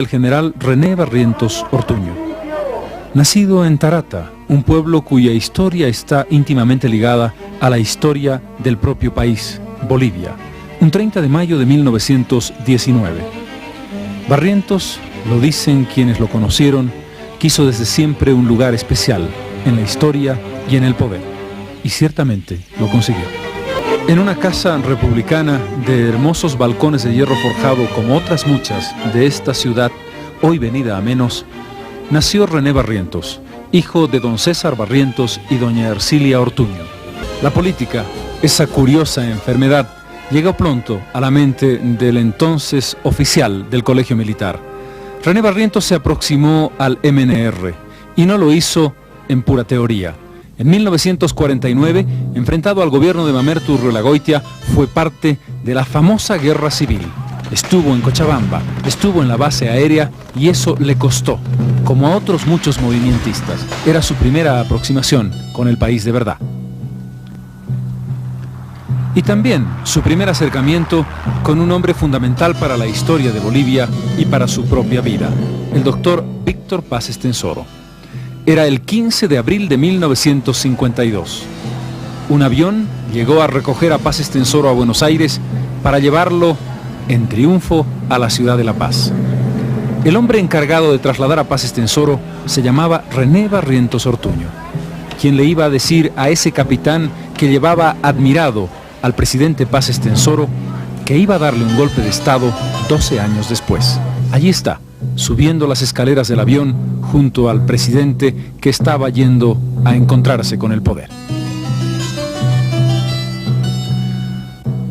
El general René Barrientos Ortuño. Nacido en Tarata, un pueblo cuya historia está íntimamente ligada a la historia del propio país, Bolivia, un 30 de mayo de 1919. Barrientos, lo dicen quienes lo conocieron, quiso desde siempre un lugar especial en la historia y en el poder, y ciertamente lo consiguió. En una casa republicana de hermosos balcones de hierro forjado como otras muchas de esta ciudad, hoy venida a menos, nació René Barrientos, hijo de don César Barrientos y doña Ercilia Ortuño. La política, esa curiosa enfermedad, llegó pronto a la mente del entonces oficial del Colegio Militar. René Barrientos se aproximó al MNR y no lo hizo en pura teoría. En 1949, enfrentado al gobierno de Mamerto Urriolagoitia, fue parte de la famosa guerra civil. Estuvo en Cochabamba, estuvo en la base aérea y eso le costó, como a otros muchos movimentistas. Era su primera aproximación con el país de verdad. Y también su primer acercamiento con un hombre fundamental para la historia de Bolivia y para su propia vida, el doctor Víctor Paz Estenssoro. Era el 15 de abril de 1952. Un avión llegó a recoger a Paz Estenssoro a Buenos Aires para llevarlo en triunfo a la ciudad de La Paz. El hombre encargado de trasladar a Paz Estenssoro se llamaba René Barrientos Ortuño, quien le iba a decir a ese capitán que llevaba admirado al presidente Paz Estenssoro que iba a darle un golpe de estado 12 años después. Allí está, subiendo las escaleras del avión junto al presidente que estaba yendo a encontrarse con el poder.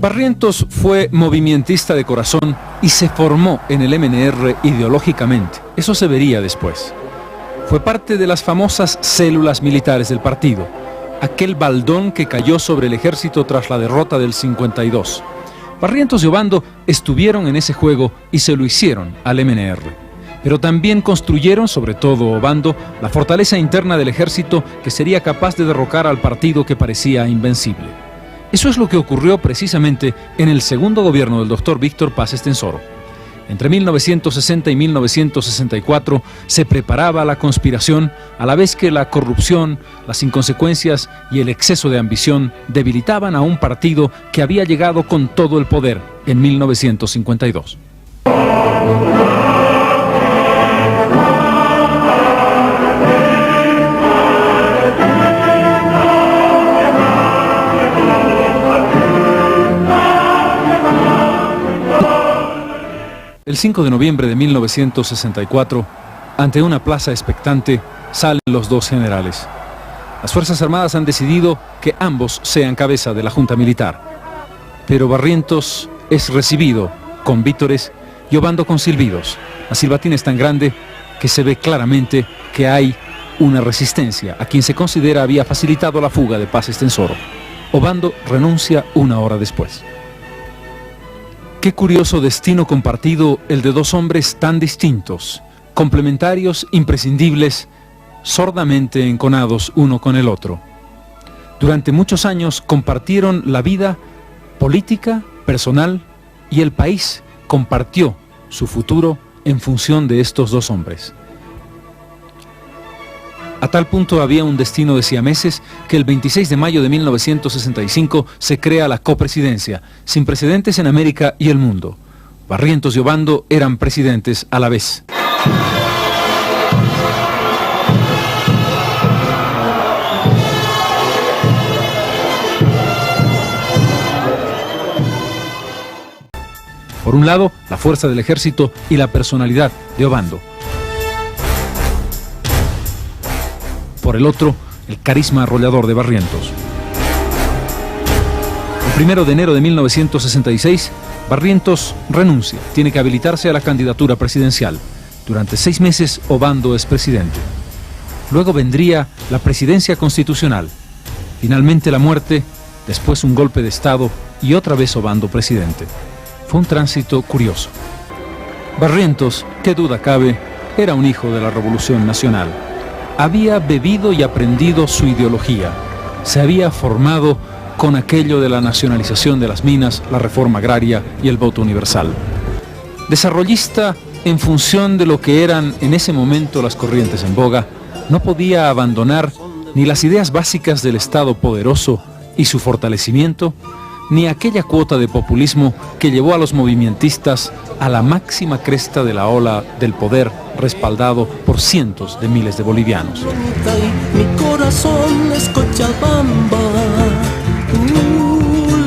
Barrientos fue movimentista de corazón y se formó en el MNR ideológicamente. Eso se vería después. Fue parte de las famosas células militares del partido, aquel baldón que cayó sobre el ejército tras la derrota del 52. Barrientos y Obando estuvieron en ese juego y se lo hicieron al MNR. Pero también construyeron, sobre todo Obando, la fortaleza interna del ejército que sería capaz de derrocar al partido que parecía invencible. Eso es lo que ocurrió precisamente en el segundo gobierno del doctor Víctor Paz Estenssoro. Entre 1960 y 1964 se preparaba la conspiración, a la vez que la corrupción, las inconsecuencias y el exceso de ambición debilitaban a un partido que había llegado con todo el poder en 1952. El 5 de noviembre de 1964, ante una plaza expectante, salen los dos generales. Las Fuerzas Armadas han decidido que ambos sean cabeza de la Junta Militar. Pero Barrientos es recibido con vítores y Obando con silbidos. La silbatina es tan grande que se ve claramente que hay una resistencia a quien se considera había facilitado la fuga de Paz Estenssoro. Obando renuncia una hora después. Qué curioso destino compartido el de dos hombres tan distintos, complementarios, imprescindibles, sordamente enconados uno con el otro. Durante muchos años compartieron la vida política, personal, y el país compartió su futuro en función de estos dos hombres. A tal punto había un destino de siameses que el 26 de mayo de 1965 se crea la copresidencia, sin precedentes en América y el mundo. Barrientos y Obando eran presidentes a la vez. Por un lado, la fuerza del ejército y la personalidad de Obando. Por el otro, el carisma arrollador de Barrientos. El 1 de enero de 1966, Barrientos renuncia, tiene que habilitarse a la candidatura presidencial. Durante 6 meses, Obando es presidente. Luego vendría la presidencia constitucional. Finalmente la muerte, después un golpe de Estado y otra vez Obando presidente. Fue un tránsito curioso. Barrientos, qué duda cabe, era un hijo de la Revolución Nacional. Había bebido y aprendido su ideología. Se había formado con aquello de la nacionalización de las minas, la reforma agraria y el voto universal. Desarrollista en función de lo que eran en ese momento las corrientes en boga, no podía abandonar ni las ideas básicas del Estado poderoso y su fortalecimiento, ni aquella cuota de populismo que llevó a los movimentistas a la máxima cresta de la ola del poder, respaldado por cientos de miles de bolivianos. Mi corazón es Cochabamba,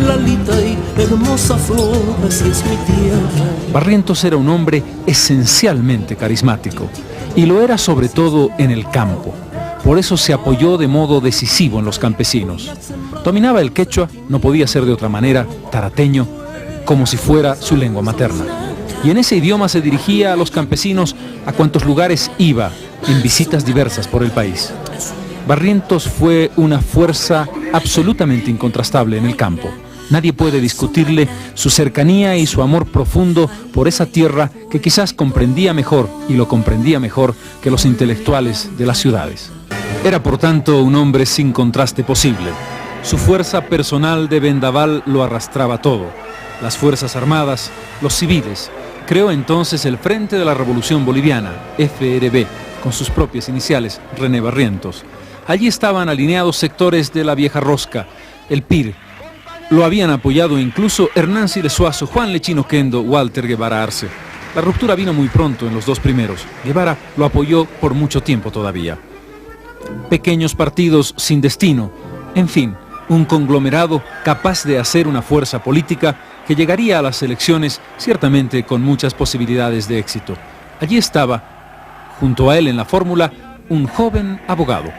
Lalita y hermosa flor, así es mi tierra. Barrientos era un hombre esencialmente carismático, y lo era sobre todo en el campo. Por eso se apoyó de modo decisivo en los campesinos. Dominaba el quechua, no podía ser de otra manera, tarateño, como si fuera su lengua materna. Y en ese idioma se dirigía a los campesinos a cuantos lugares iba, en visitas diversas por el país. Barrientos fue una fuerza absolutamente incontrastable en el campo. Nadie puede discutirle su cercanía y su amor profundo por esa tierra que quizás comprendía mejor, y lo comprendía mejor que los intelectuales de las ciudades. Era por tanto un hombre sin contraste posible. Su fuerza personal de vendaval lo arrastraba todo. Las Fuerzas Armadas, los civiles. Creó entonces el Frente de la Revolución Boliviana, FRB, con sus propias iniciales, René Barrientos. Allí estaban alineados sectores de la Vieja Rosca, el PIR. Lo habían apoyado incluso Hernán Siles Suazo, Juan Lechino Quendo, Walter Guevara Arce. La ruptura vino muy pronto en los dos primeros. Guevara lo apoyó por mucho tiempo todavía. Pequeños partidos sin destino, en fin, un conglomerado capaz de hacer una fuerza política que llegaría a las elecciones ciertamente con muchas posibilidades de éxito. Allí estaba, junto a él en la fórmula, un joven abogado.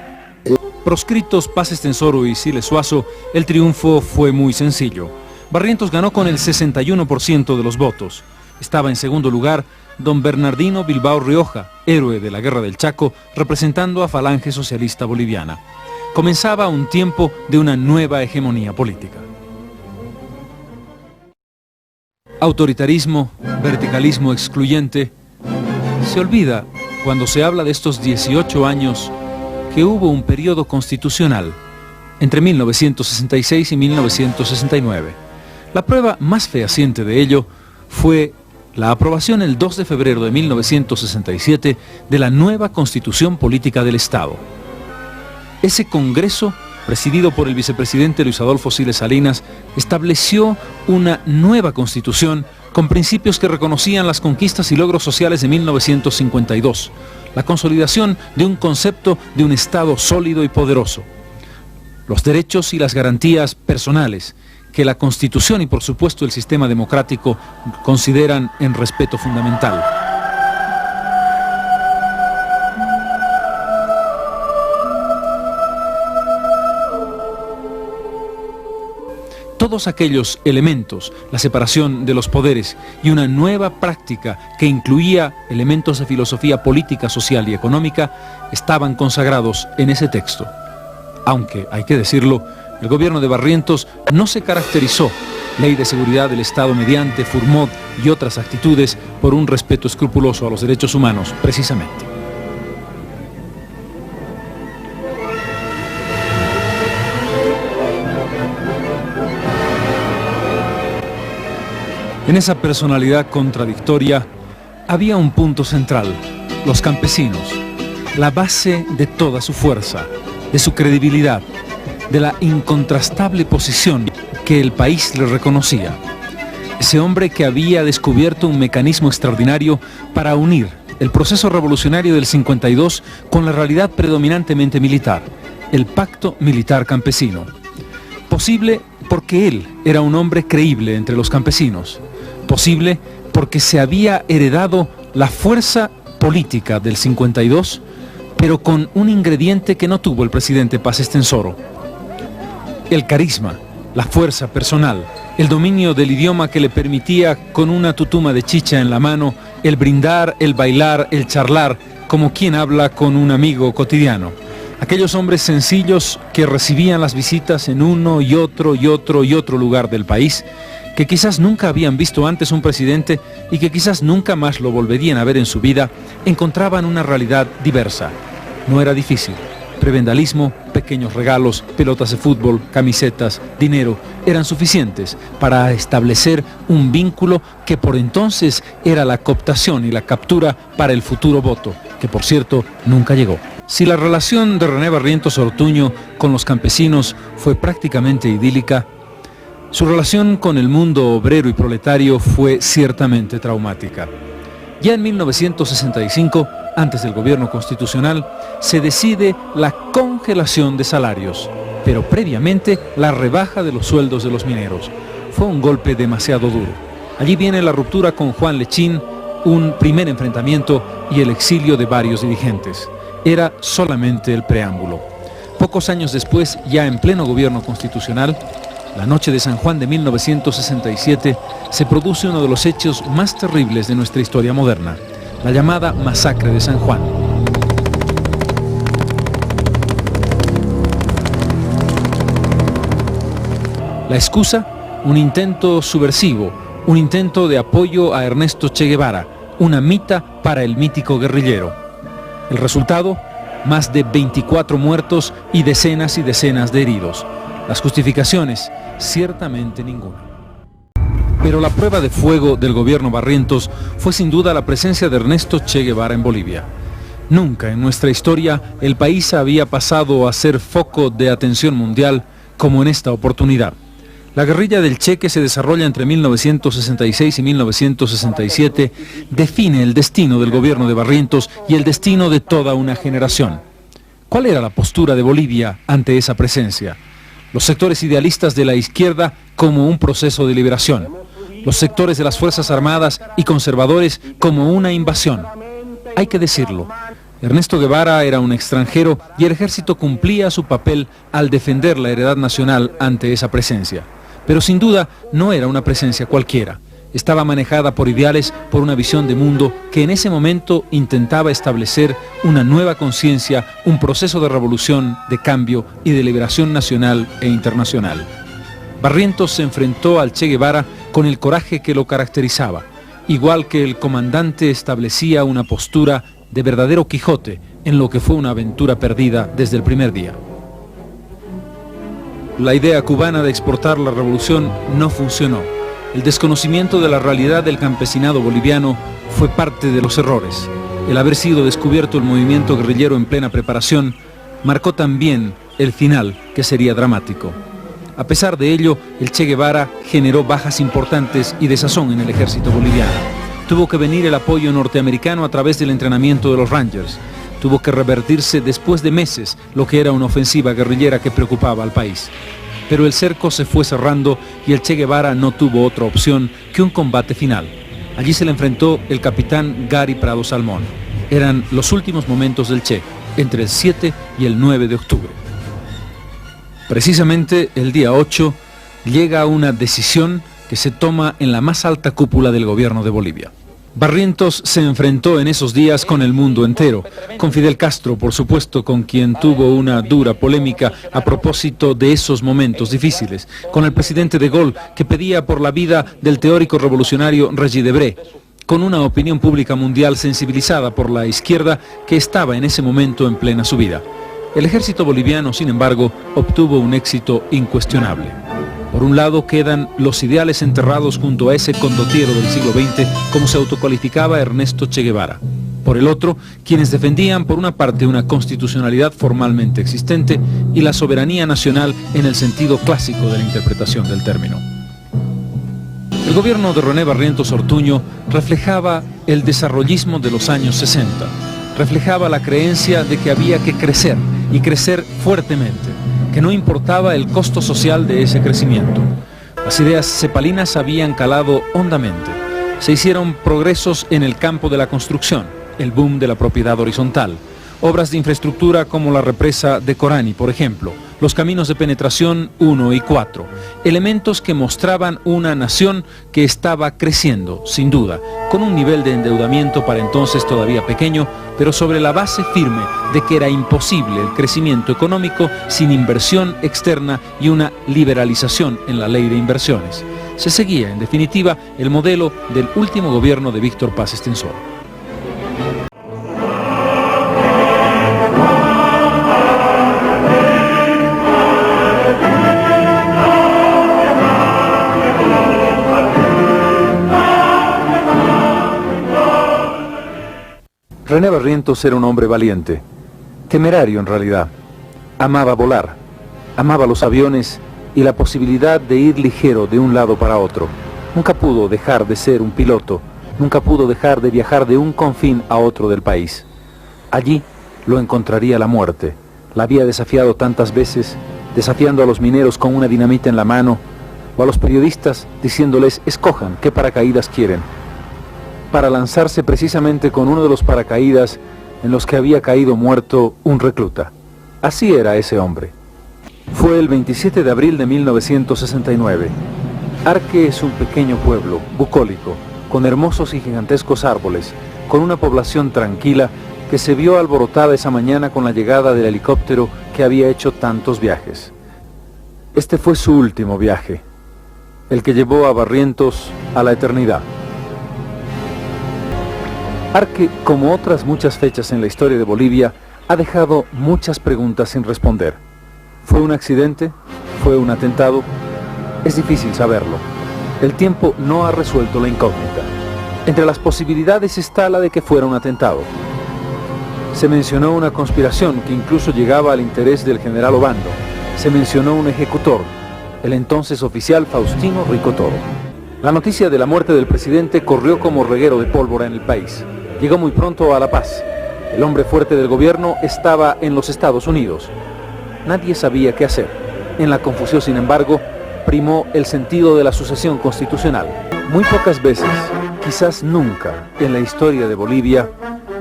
Proscritos Paz Estenssoro y Siles Suazo, el triunfo fue muy sencillo. Barrientos ganó con el 61% de los votos. Estaba en segundo lugar don Bernardino Bilbao Rioja, héroe de la Guerra del Chaco, representando a Falange Socialista Boliviana. Comenzaba un tiempo de una nueva hegemonía política. Autoritarismo, verticalismo excluyente. Se olvida, cuando se habla de estos 18 años, que hubo un periodo constitucional entre 1966 y 1969. La prueba más fehaciente de ello fue la aprobación el 2 de febrero de 1967 de la nueva Constitución Política del Estado. Ese Congreso, presidido por el vicepresidente Luis Adolfo Siles Salinas, estableció una nueva Constitución con principios que reconocían las conquistas y logros sociales de 1952, la consolidación de un concepto de un Estado sólido y poderoso, los derechos y las garantías personales que la Constitución y por supuesto el sistema democrático consideran en respeto fundamental. Todos aquellos elementos, la separación de los poderes y una nueva práctica que incluía elementos de filosofía política, social y económica, estaban consagrados en ese texto. Aunque, hay que decirlo, el gobierno de Barrientos no se caracterizó, Ley de Seguridad del Estado mediante, Furmod y otras actitudes, por un respeto escrupuloso a los derechos humanos, precisamente. En esa personalidad contradictoria había un punto central: los campesinos, la base de toda su fuerza, de su credibilidad, de la incontrastable posición que el país le reconocía. Ese hombre que había descubierto un mecanismo extraordinario para unir el proceso revolucionario del 52 con la realidad predominantemente militar, el pacto militar campesino. Posible porque él era un hombre creíble entre los campesinos. Posible porque se había heredado la fuerza política del 52, pero con un ingrediente que no tuvo el presidente Paz Estenssoro: el carisma, la fuerza personal, el dominio del idioma que le permitía, con una tutuma de chicha en la mano, el brindar, el bailar, el charlar, como quien habla con un amigo cotidiano. Aquellos hombres sencillos que recibían las visitas en uno y otro y otro y otro lugar del país, que quizás nunca habían visto antes un presidente y que quizás nunca más lo volverían a ver en su vida, encontraban una realidad diversa. No era difícil: prebendalismo, Pequeños regalos, pelotas de fútbol, camisetas, dinero, eran suficientes para establecer un vínculo que por entonces era la cooptación y la captura para el futuro voto, que por cierto nunca llegó. Si la relación de René Barrientos Ortuño con los campesinos fue prácticamente idílica, su relación con el mundo obrero y proletario fue ciertamente traumática. Ya en 1965, antes del gobierno constitucional, se decide la congelación de salarios, pero previamente la rebaja de los sueldos de los mineros. Fue un golpe demasiado duro. Allí viene la ruptura con Juan Lechín, un primer enfrentamiento y el exilio de varios dirigentes. Era solamente el preámbulo. Pocos años después, ya en pleno gobierno constitucional, la noche de San Juan de 1967, se produce uno de los hechos más terribles de nuestra historia moderna, la llamada Masacre de San Juan. La excusa, un intento subversivo, un intento de apoyo a Ernesto Che Guevara, una mita para el mítico guerrillero. El resultado, más de 24 muertos y decenas de heridos. Las justificaciones, ciertamente ninguna. Pero la prueba de fuego del gobierno Barrientos fue sin duda la presencia de Ernesto Che Guevara en Bolivia. Nunca en nuestra historia el país había pasado a ser foco de atención mundial como en esta oportunidad. La guerrilla del Che, que se desarrolla entre 1966 y 1967, define el destino del gobierno de Barrientos y el destino de toda una generación. ¿Cuál era la postura de Bolivia ante esa presencia? Los sectores idealistas de la izquierda como un proceso de liberación, los sectores de las Fuerzas Armadas y conservadores como una invasión. Hay que decirlo, Ernesto Guevara era un extranjero y el ejército cumplía su papel al defender la heredad nacional ante esa presencia. Pero sin duda no era una presencia cualquiera. Estaba manejada por ideales, por una visión de mundo que en ese momento intentaba establecer una nueva conciencia, un proceso de revolución, de cambio y de liberación nacional e internacional. Barrientos se enfrentó al Che Guevara con el coraje que lo caracterizaba, igual que el comandante establecía una postura de verdadero Quijote en lo que fue una aventura perdida desde el primer día. La idea cubana de exportar la revolución no funcionó. El desconocimiento de la realidad del campesinado boliviano fue parte de los errores. El haber sido descubierto el movimiento guerrillero en plena preparación marcó también el final, que sería dramático. A pesar de ello, el Che Guevara generó bajas importantes y desazón en el ejército boliviano. Tuvo que venir el apoyo norteamericano a través del entrenamiento de los Rangers. Tuvo que revertirse después de meses lo que era una ofensiva guerrillera que preocupaba al país. Pero el cerco se fue cerrando y el Che Guevara no tuvo otra opción que un combate final. Allí se le enfrentó el capitán Gary Prado Salmón. Eran los últimos momentos del Che, entre el 7 y el 9 de octubre. Precisamente el día 8 llega una decisión que se toma en la más alta cúpula del gobierno de Bolivia. Barrientos se enfrentó en esos días con el mundo entero, con Fidel Castro, por supuesto, con quien tuvo una dura polémica a propósito de esos momentos difíciles, con el presidente de Gaulle, que pedía por la vida del teórico revolucionario Regis Debray, con una opinión pública mundial sensibilizada por la izquierda que estaba en ese momento en plena subida. El ejército boliviano, sin embargo, obtuvo un éxito incuestionable. Por un lado quedan los ideales enterrados junto a ese condottiero del siglo XX, como se autocualificaba Ernesto Che Guevara. Por el otro, quienes defendían por una parte una constitucionalidad formalmente existente y la soberanía nacional en el sentido clásico de la interpretación del término. El gobierno de René Barrientos Ortuño reflejaba el desarrollismo de los años 60, reflejaba la creencia de que había que crecer y crecer fuertemente, que no importaba el costo social de ese crecimiento. Las ideas cepalinas habían calado hondamente. Se hicieron progresos en el campo de la construcción, el boom de la propiedad horizontal, obras de infraestructura como la represa de Corani, por ejemplo, los caminos de penetración 1 y 4, elementos que mostraban una nación que estaba creciendo, sin duda, con un nivel de endeudamiento para entonces todavía pequeño, pero sobre la base firme de que era imposible el crecimiento económico sin inversión externa y una liberalización en la ley de inversiones. Se seguía, en definitiva, el modelo del último gobierno de Víctor Paz Estenssoro. René Barrientos era un hombre valiente, temerario en realidad. Amaba volar, amaba los aviones y la posibilidad de ir ligero de un lado para otro. Nunca pudo dejar de ser un piloto, nunca pudo dejar de viajar de un confín a otro del país. Allí lo encontraría la muerte. La había desafiado tantas veces, desafiando a los mineros con una dinamita en la mano, o a los periodistas diciéndoles escojan qué paracaídas quieren, para lanzarse precisamente con uno de los paracaídas en los que había caído muerto un recluta. Así era ese hombre. Fue el 27 de abril de 1969. Arque es un pequeño pueblo, bucólico, con hermosos y gigantescos árboles, con una población tranquila que se vio alborotada esa mañana con la llegada del helicóptero que había hecho tantos viajes. Este fue su último viaje, el que llevó a Barrientos a la eternidad. Arque, como otras muchas fechas en la historia de Bolivia, ha dejado muchas preguntas sin responder. ¿Fue un accidente? ¿Fue un atentado? Es difícil saberlo. El tiempo no ha resuelto la incógnita. Entre las posibilidades está la de que fuera un atentado. Se mencionó una conspiración que incluso llegaba al interés del general Obando. Se mencionó un ejecutor, el entonces oficial Faustino Rico Toro. La noticia de la muerte del presidente corrió como reguero de pólvora en el país. Llegó muy pronto a La Paz. El hombre fuerte del gobierno estaba en los Estados Unidos. Nadie sabía qué hacer. En la confusión, sin embargo, primó el sentido de la sucesión constitucional. Muy pocas veces, quizás nunca, en la historia de Bolivia,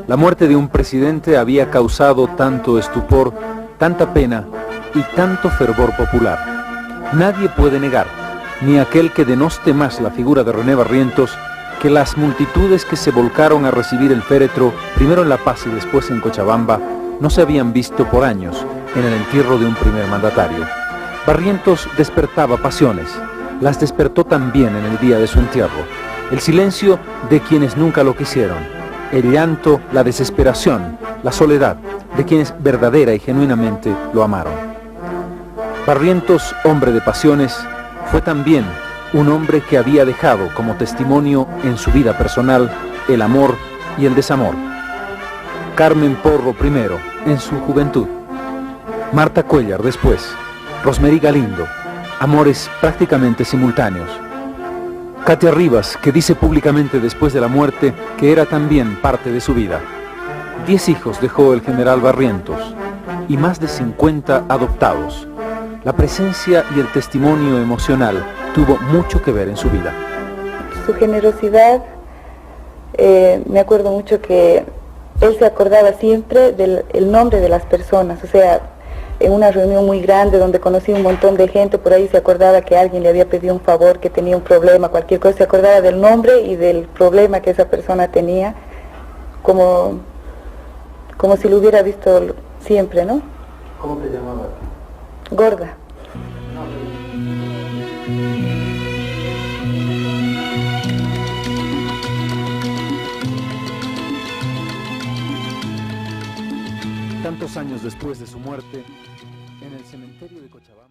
la muerte de un presidente había causado tanto estupor, tanta pena y tanto fervor popular. Nadie puede negar, ni aquel que denoste más la figura de René Barrientos, que las multitudes que se volcaron a recibir el féretro, primero en La Paz y después en Cochabamba, no se habían visto por años en el entierro de un primer mandatario. Barrientos despertaba pasiones, las despertó también en el día de su entierro. El silencio de quienes nunca lo quisieron, el llanto, la desesperación, la soledad de quienes verdadera y genuinamente lo amaron. Barrientos, hombre de pasiones, fue también un hombre que había dejado como testimonio en su vida personal el amor y el desamor. Carmen Porro primero, en su juventud. Marta Cuéllar después. Rosmery Galindo, amores prácticamente simultáneos. Katia Rivas, que dice públicamente después de la muerte que era también parte de su vida. 10 hijos dejó el general Barrientos y más de 50 adoptados. La presencia y el testimonio emocional tuvo mucho que ver en su vida. Su generosidad, me acuerdo mucho que él se acordaba siempre del nombre de las personas, o sea, en una reunión muy grande donde conocí un montón de gente, por ahí se acordaba que alguien le había pedido un favor, que tenía un problema, cualquier cosa, se acordaba del nombre y del problema que esa persona tenía, como si lo hubiera visto siempre, ¿no? ¿Cómo te llamaba? Gorda. Tantos años después de su muerte, en el cementerio de Cochabamba.